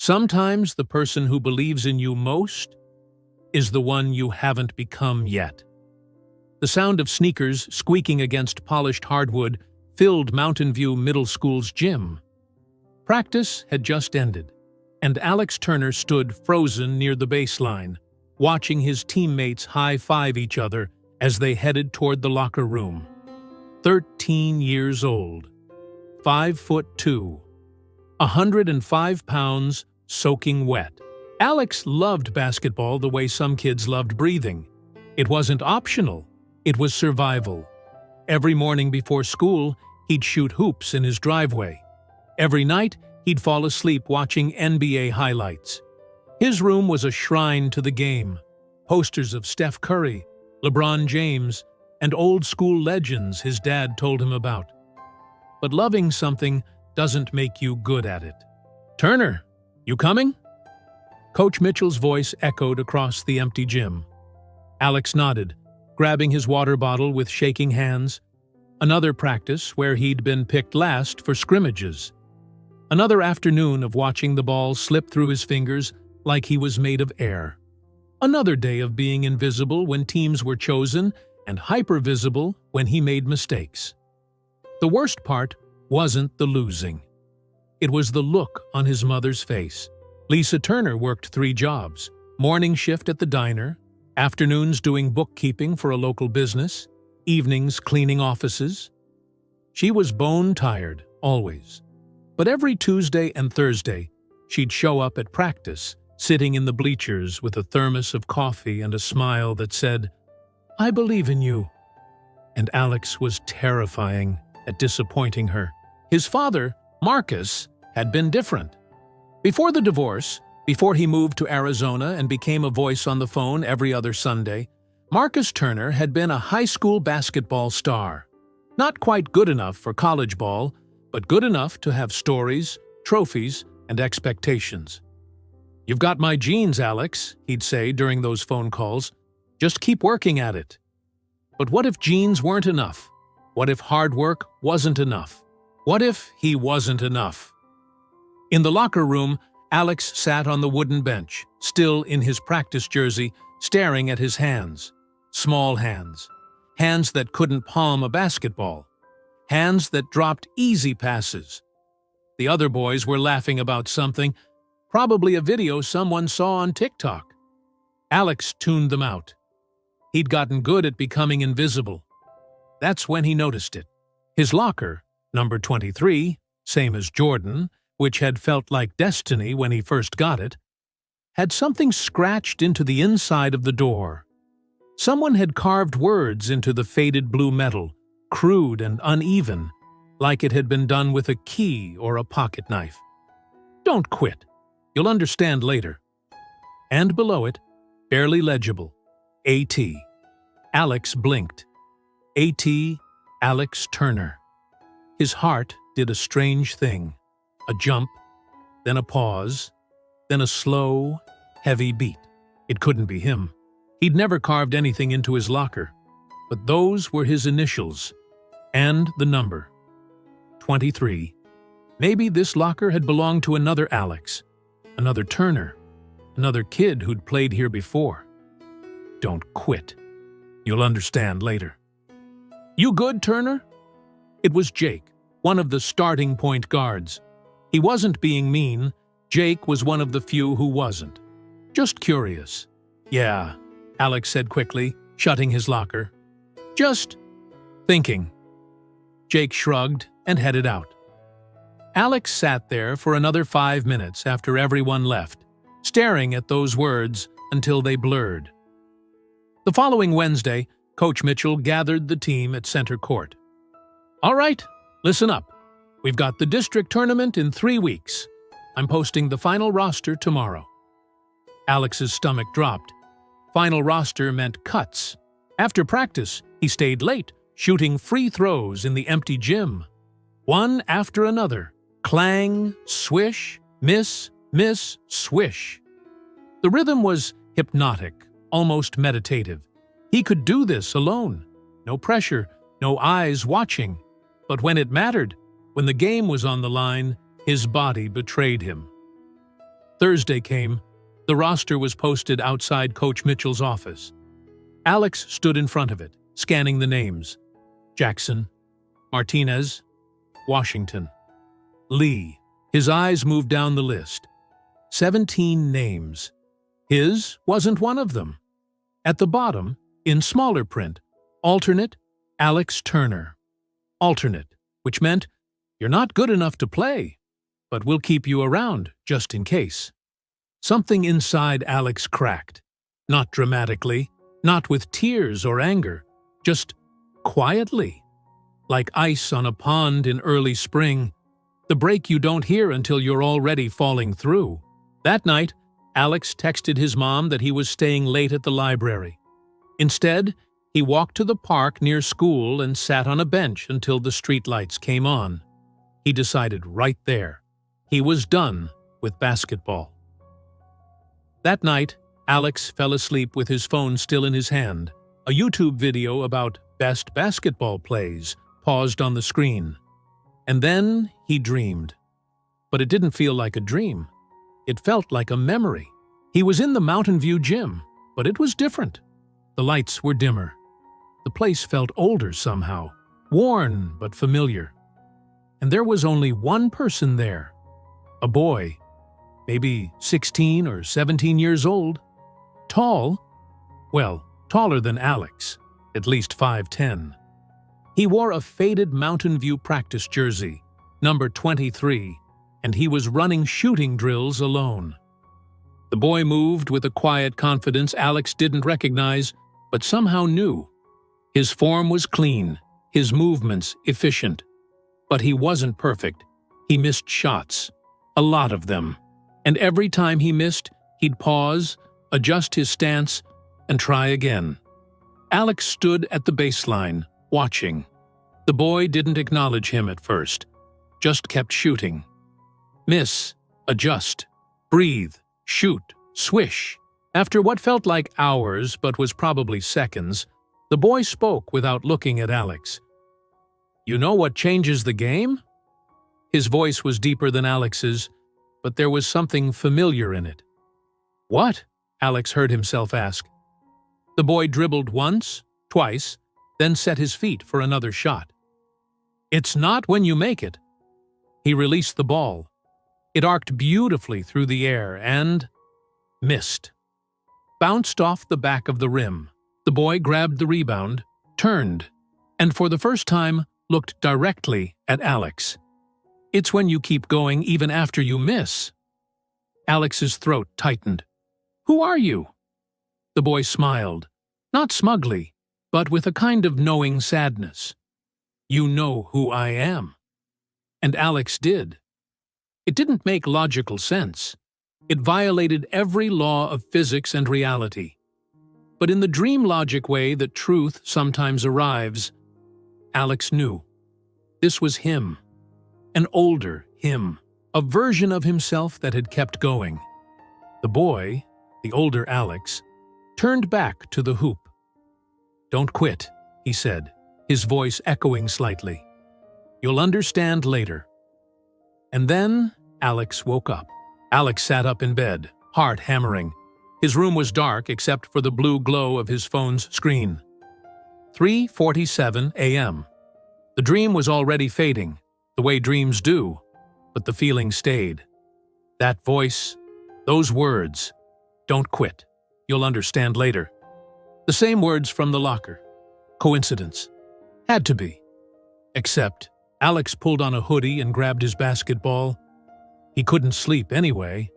Sometimes the person who believes in you most is the one you haven't become yet. The sound of sneakers squeaking against polished hardwood filled Mountain View Middle School's gym. Practice had just ended, and Alex Turner stood frozen near the baseline, watching his teammates high-five each other as they headed toward the locker room. 13 years old, 5'2", 105 pounds, soaking wet. Alex loved basketball the way some kids loved breathing. It wasn't optional, it was survival. Every morning before school, he'd shoot hoops in his driveway. Every night, he'd fall asleep watching NBA highlights. His room was a shrine to the game. Posters of Steph Curry, LeBron James, and old-school legends his dad told him about. But loving something doesn't make you good at it. "Turner, you coming?" Coach Mitchell's voice echoed across the empty gym. Alex nodded, grabbing his water bottle with shaking hands. Another practice where he'd been picked last for scrimmages. Another afternoon of watching the ball slip through his fingers like he was made of air. Another day of being invisible when teams were chosen and hyper-visible when he made mistakes. The worst part wasn't the losing. It was the look on his mother's face. Lisa Turner worked 3 jobs: morning shift at the diner, afternoons doing bookkeeping for a local business, evenings cleaning offices. She was bone-tired, always. But every Tuesday and Thursday, she'd show up at practice, sitting in the bleachers with a thermos of coffee and a smile that said, "I believe in you." And Alex was terrifying at disappointing her. His father, Marcus, had been different. Before the divorce, before he moved to Arizona and became a voice on the phone every other Sunday, Marcus Turner had been a high school basketball star. Not quite good enough for college ball, but good enough to have stories, trophies, and expectations. "You've got my genes, Alex," he'd say during those phone calls. "Just keep working at it." But what if genes weren't enough? What if hard work wasn't enough? What if he wasn't enough? In the locker room, Alex sat on the wooden bench, still in his practice jersey, staring at his hands. Small hands. Hands that couldn't palm a basketball. Hands that dropped easy passes. The other boys were laughing about something, probably a video someone saw on TikTok. Alex tuned them out. He'd gotten good at becoming invisible. That's when he noticed it. His locker, number 23, same as Jordan, which had felt like destiny when he first got it, had something scratched into the inside of the door. Someone had carved words into the faded blue metal, crude and uneven, like it had been done with a key or a pocket knife. "Don't quit. You'll understand later." And below it, barely legible, A.T. Alex blinked. A.T. Alex Turner. His heart did a strange thing. A jump, then a pause, then a slow, heavy beat. It couldn't be him. He'd never carved anything into his locker, but those were his initials, and the number. 23. Maybe this locker had belonged to another Alex, another Turner, another kid who'd played here before. Don't quit. You'll understand later. "You good, Turner?" It was Jake, one of the starting point guards. He wasn't being mean. Jake was one of the few who wasn't. Just curious. "Yeah," Alex said quickly, shutting his locker. "Just thinking." Jake shrugged and headed out. Alex sat there for another 5 minutes after everyone left, staring at those words until they blurred. The following Wednesday, Coach Mitchell gathered the team at center court. "All right, listen up. We've got the district tournament in 3 weeks. I'm posting the final roster tomorrow." Alex's stomach dropped. Final roster meant cuts. After practice, he stayed late, shooting free throws in the empty gym. One after another. Clang, swish, miss, miss, swish. The rhythm was hypnotic, almost meditative. He could do this alone. No pressure, no eyes watching. But when it mattered, when the game was on the line, his body betrayed him. Thursday came. The roster was posted outside Coach Mitchell's office. Alex stood in front of it, scanning the names. Jackson, Martinez, Washington, Lee. His eyes moved down the list. 17 names. His wasn't one of them. At the bottom, in smaller print, alternate, Alex Turner. Alternate, which meant you're not good enough to play, but we'll keep you around just in case. Something inside Alex cracked. Not dramatically, not with tears or anger, just quietly. Like ice on a pond in early spring, the break you don't hear until you're already falling through. That night, Alex texted his mom that he was staying late at the library. Instead, he walked to the park near school and sat on a bench until the streetlights came on. He decided right there. He was done with basketball. That night, Alex fell asleep with his phone still in his hand. A YouTube video about best basketball plays paused on the screen. And then he dreamed. But it didn't feel like a dream. It felt like a memory. He was in the Mountain View gym, but it was different. The lights were dimmer. The place felt older somehow, worn but familiar. And there was only one person there. A boy, maybe 16 or 17 years old. Tall, well, taller than Alex, at least 5'10". He wore a faded Mountain View practice jersey, number 23, and he was running shooting drills alone. The boy moved with a quiet confidence Alex didn't recognize, but somehow knew. His form was clean, his movements efficient. But he wasn't perfect. He missed shots, a lot of them. And every time he missed, he'd pause, adjust his stance, and try again. Alex stood at the baseline, watching. The boy didn't acknowledge him at first, just kept shooting. Miss, adjust, breathe, shoot, swish. After what felt like hours but was probably seconds, the boy spoke without looking at Alex. "You know what changes the game?" His voice was deeper than Alex's, but there was something familiar in it. "What?" Alex heard himself ask. The boy dribbled once, twice, then set his feet for another shot. "It's not when you make it." He released the ball. It arced beautifully through the air and missed. Bounced off the back of the rim. The boy grabbed the rebound, turned, and for the first time looked directly at Alex. "It's when you keep going even after you miss." Alex's throat tightened. "Who are you?" The boy smiled, not smugly, but with a kind of knowing sadness. "You know who I am." And Alex did. It didn't make logical sense. It violated every law of physics and reality. But in the dream logic way that truth sometimes arrives, Alex knew. This was him. An older him. A version of himself that had kept going. The boy, the older Alex, turned back to the hoop. "Don't quit," he said, his voice echoing slightly. "You'll understand later." And then Alex woke up. Alex sat up in bed, heart hammering. His room was dark except for the blue glow of his phone's screen. 3:47 a.m. The dream was already fading, the way dreams do, but the feeling stayed. That voice, those words, "Don't quit. You'll understand later." The same words from the locker. Coincidence? Had to be. Except, Alex pulled on a hoodie and grabbed his basketball. He couldn't sleep anyway.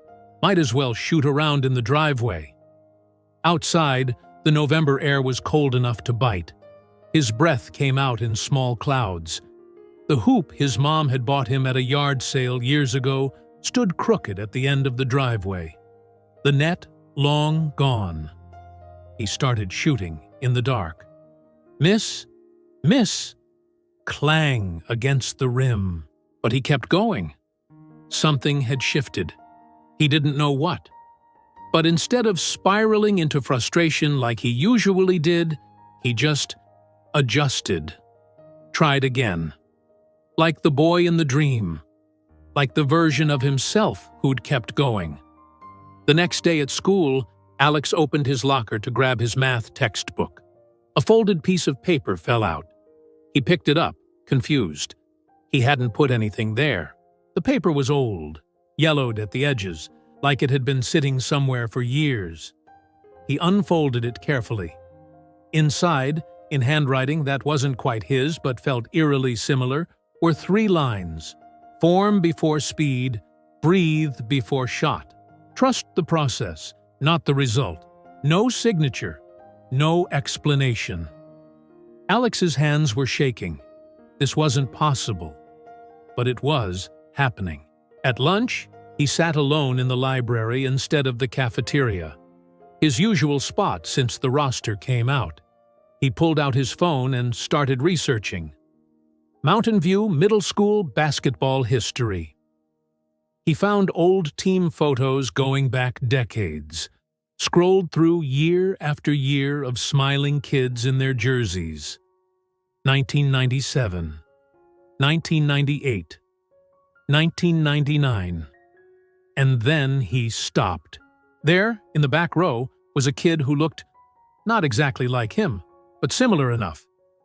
Might as well shoot around in the driveway. Outside, the November air was cold enough to bite. His breath came out in small clouds. The hoop his mom had bought him at a yard sale years ago stood crooked at the end of the driveway. The net long gone. He started shooting in the dark. Miss, miss, clang against the rim. But he kept going. Something had shifted. He didn't know what. But instead of spiraling into frustration like he usually did, he just adjusted. Tried again. Like the boy in the dream. Like the version of himself who'd kept going. The next day at school, Alex opened his locker to grab his math textbook. A folded piece of paper fell out. He picked it up, confused. He hadn't put anything there. The paper was old, yellowed at the edges, like it had been sitting somewhere for years. He unfolded it carefully. Inside, in handwriting that wasn't quite his but felt eerily similar, were 3 lines. Form before speed, breathe before shot. Trust the process, not the result. No signature, no explanation. Alex's hands were shaking. This wasn't possible, but it was happening. At lunch, he sat alone in the library instead of the cafeteria, his usual spot since the roster came out. He pulled out his phone and started researching. Mountain View Middle School basketball history. He found old team photos going back decades, scrolled through year after year of smiling kids in their jerseys. 1997, 1998, 1999. And then he stopped. There, in the back row, was a kid who looked not exactly like him, but similar enough.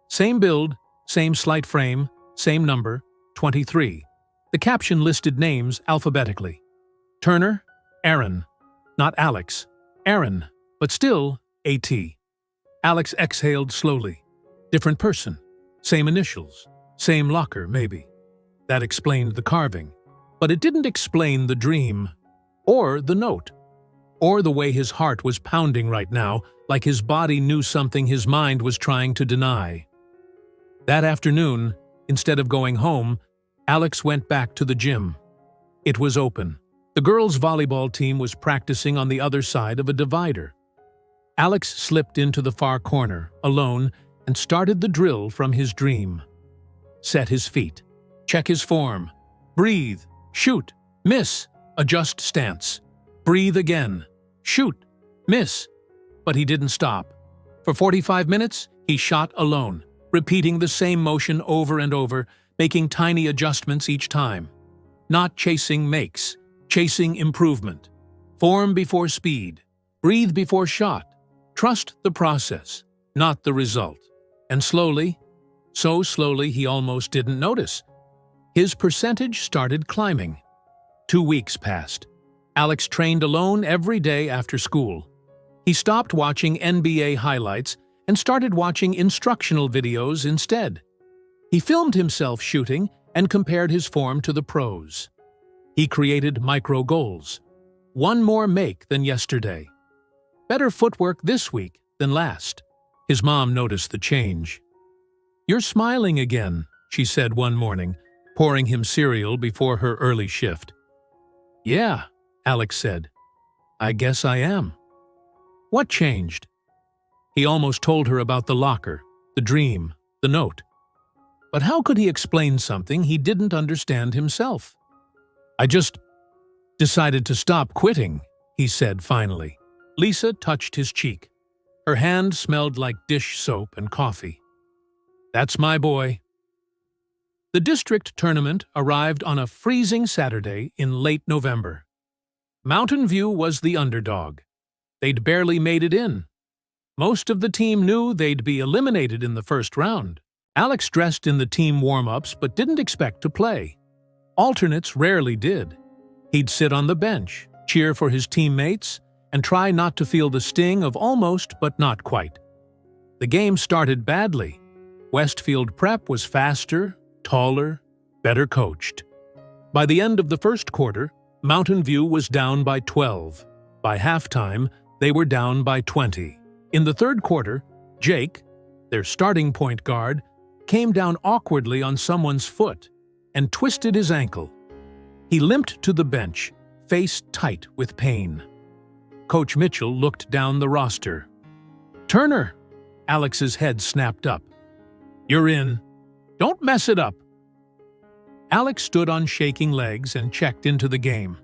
Same build, same slight frame, same number, 23. The caption listed names alphabetically. Turner, Aaron. Not Alex. Aaron, but still A.T. Alex exhaled slowly. Different person. Same initials. Same locker, maybe. That explained the carving. But it didn't explain the dream, or the note, or the way his heart was pounding right now, like his body knew something his mind was trying to deny. That afternoon, instead of going home, Alex went back to the gym. It was open. The girls' volleyball team was practicing on the other side of a divider. Alex slipped into the far corner, alone, and started the drill from his dream. Set his feet. Check his form. Breathe. Shoot. Miss. Adjust stance. Breathe again. Shoot. Miss. But he didn't stop. For 45 minutes, he shot alone, repeating the same motion over and over, making tiny adjustments each time. Not chasing makes, chasing improvement. Form before speed. Breathe before shot. Trust the process, not the result. And slowly, so slowly he almost didn't notice, his percentage started climbing. 2 weeks passed. Alex trained alone every day after school. He stopped watching NBA highlights and started watching instructional videos instead. He filmed himself shooting and compared his form to the pros. He created micro goals. 1 more make than yesterday. Better footwork this week than last. His mom noticed the change. "You're smiling again," she said one morning, pouring him cereal before her early shift. "Yeah," Alex said. "I guess I am." What changed? He almost told her about the locker, the dream, the note. But how could he explain something he didn't understand himself? "I just decided to stop quitting," he said finally. Lisa touched his cheek. Her hand smelled like dish soap and coffee. "That's my boy." The district tournament arrived on a freezing Saturday in late November. Mountain View was the underdog. They'd barely made it in. Most of the team knew they'd be eliminated in the first round. Alex dressed in the team warm-ups but didn't expect to play. Alternates rarely did. He'd sit on the bench, cheer for his teammates, and try not to feel the sting of almost but not quite. The game started badly. Westfield Prep was faster, taller, better coached. By the end of the first quarter, Mountain View was down by 12. By halftime, they were down by 20. In the third quarter, Jake, their starting point guard, came down awkwardly on someone's foot and twisted his ankle. He limped to the bench, face tight with pain. Coach Mitchell looked down the roster. "Turner!" Alex's head snapped up. "You're in. Don't mess it up." Alex stood on shaking legs and checked into the game.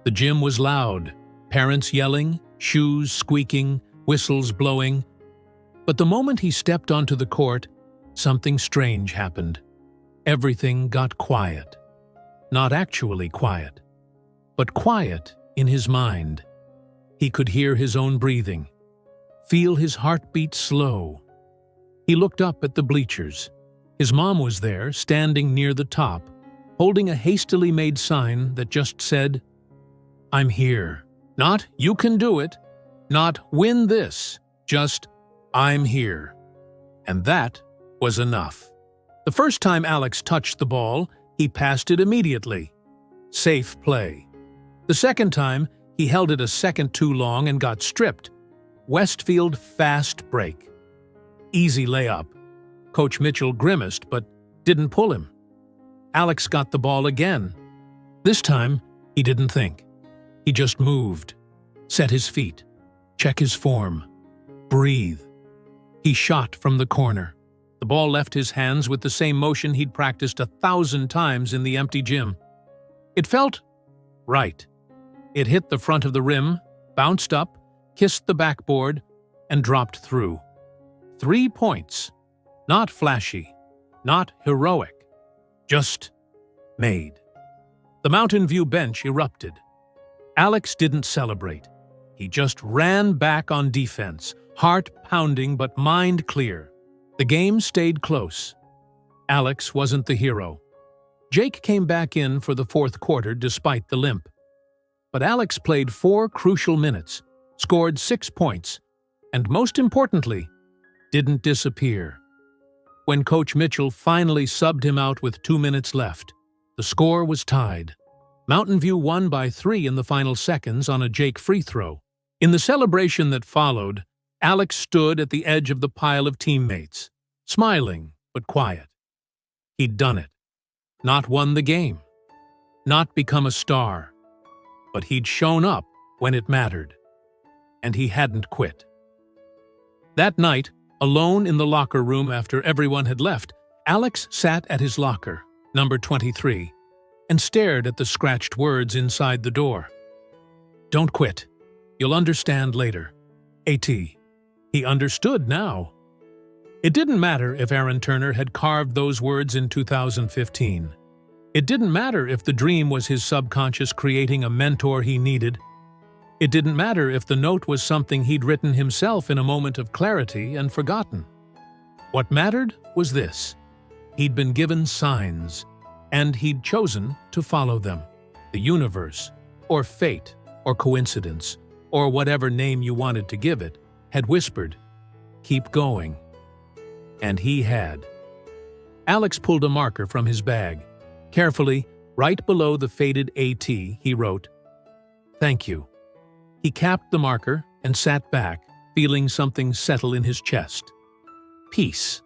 The gym was loud, parents yelling, shoes squeaking, whistles blowing. But the moment he stepped onto the court, something strange happened. Everything got quiet. Not actually quiet, but quiet in his mind. He could hear his own breathing, feel his heartbeat slow. He looked up at the bleachers. His mom was there, standing near the top, holding a hastily made sign that just said, "I'm here." Not, "You can do it." Not, "Win this." Just, "I'm here." And that was enough. The first time Alex touched the ball, he passed it immediately. Safe play. The second time, he held it a second too long and got stripped. Westfield fast break. Easy layup. Coach Mitchell grimaced but didn't pull him. Alex got the ball again. This time, he didn't think. He just moved, set his feet, check his form, breathe. He shot from the corner. The ball left his hands with the same motion he'd practiced 1,000 times in the empty gym. It felt right. It hit the front of the rim, bounced up, kissed the backboard, and dropped through. 3 points. Not flashy, not heroic, just made. The Mountain View bench erupted. Alex didn't celebrate. He just ran back on defense, heart pounding but mind clear. The game stayed close. Alex wasn't the hero. Jake came back in for the fourth quarter despite the limp. But Alex played 4 crucial minutes, scored 6 points, and most importantly, didn't disappear. When Coach Mitchell finally subbed him out with 2 minutes left, the score was tied. Mountain View won by 3 in the final seconds on a Jake free throw. In the celebration that followed, Alex stood at the edge of the pile of teammates, smiling but quiet. He'd done it. Not won the game. Not become a star. But he'd shown up when it mattered. And he hadn't quit. That night, alone in the locker room after everyone had left, Alex sat at his locker, number 23, and stared at the scratched words inside the door. "Don't quit. You'll understand later. A.T." He understood now. It didn't matter if Aaron Turner had carved those words in 2015. It didn't matter if the dream was his subconscious creating a mentor he needed. It didn't matter if the note was something he'd written himself in a moment of clarity and forgotten. What mattered was this. He'd been given signs, and he'd chosen to follow them. The universe, or fate, or coincidence, or whatever name you wanted to give it, had whispered, "Keep going." And he had. Alex pulled a marker from his bag. Carefully, right below the faded AT, he wrote, "Thank you." He capped the marker and sat back, feeling something settle in his chest. Peace.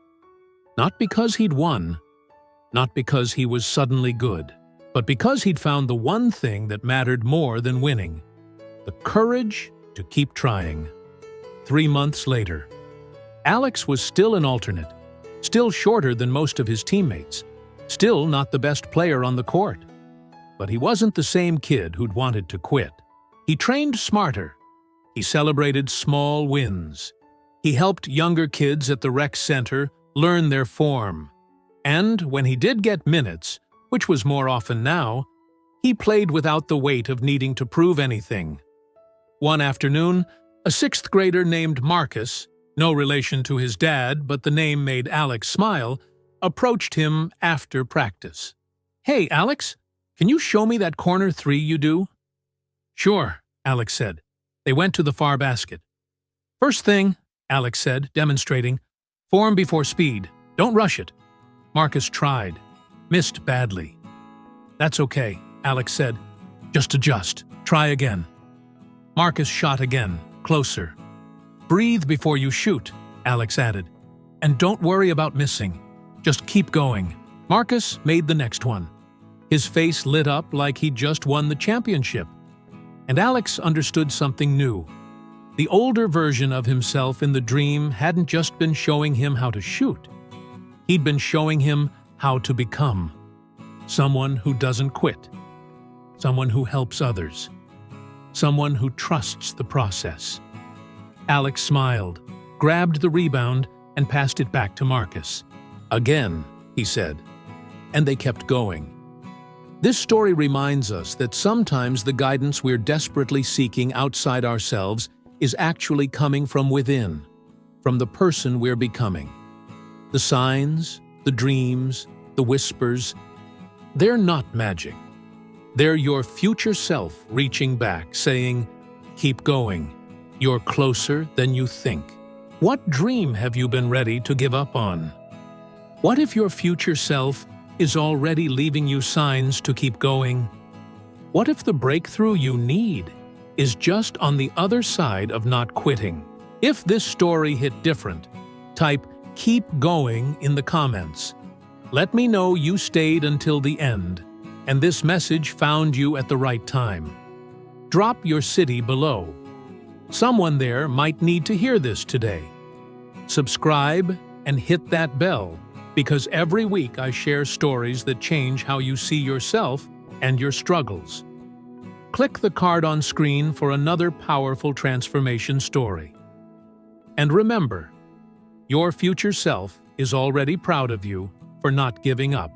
Not because he'd won, not because he was suddenly good, but because he'd found the one thing that mattered more than winning: the courage to keep trying. 3 months later, Alex was still an alternate, still shorter than most of his teammates, still not the best player on the court. But he wasn't the same kid who'd wanted to quit. He trained smarter. He celebrated small wins. He helped younger kids at the rec center learn their form. And when he did get minutes, which was more often now, he played without the weight of needing to prove anything. One afternoon, a 6th grader named Marcus, no relation to his dad, but the name made Alex smile, approached him after practice. "Hey, Alex, can you show me that corner 3 you do?" "Sure," Alex said. They went to the far basket. "First thing," Alex said, demonstrating, "form before speed. Don't rush it." Marcus tried. Missed badly. "That's okay," Alex said. "Just adjust. Try again." Marcus shot again, closer. "Breathe before you shoot," Alex added. "And don't worry about missing. Just keep going." Marcus made the next one. His face lit up like he'd just won the championship. And Alex understood something new. The older version of himself in the dream hadn't just been showing him how to shoot. He'd been showing him how to become. Someone who doesn't quit. Someone who helps others. Someone who trusts the process. Alex smiled, grabbed the rebound, and passed it back to Marcus. "Again," he said. And they kept going. This story reminds us that sometimes the guidance we're desperately seeking outside ourselves is actually coming from within, from the person we're becoming. The signs, the dreams, the whispers, they're not magic. They're your future self reaching back, saying, "Keep going. You're closer than you think." What dream have you been ready to give up on? What if your future self is already leaving you signs to keep going? What if the breakthrough you need is just on the other side of not quitting? If this story hit different, type "keep going" in the comments. Let me know you stayed until the end, and this message found you at the right time. Drop your city below. Someone there might need to hear this today. Subscribe and hit that bell, because every week I share stories that change how you see yourself and your struggles. Click the card on screen for another powerful transformation story. And remember, your future self is already proud of you for not giving up.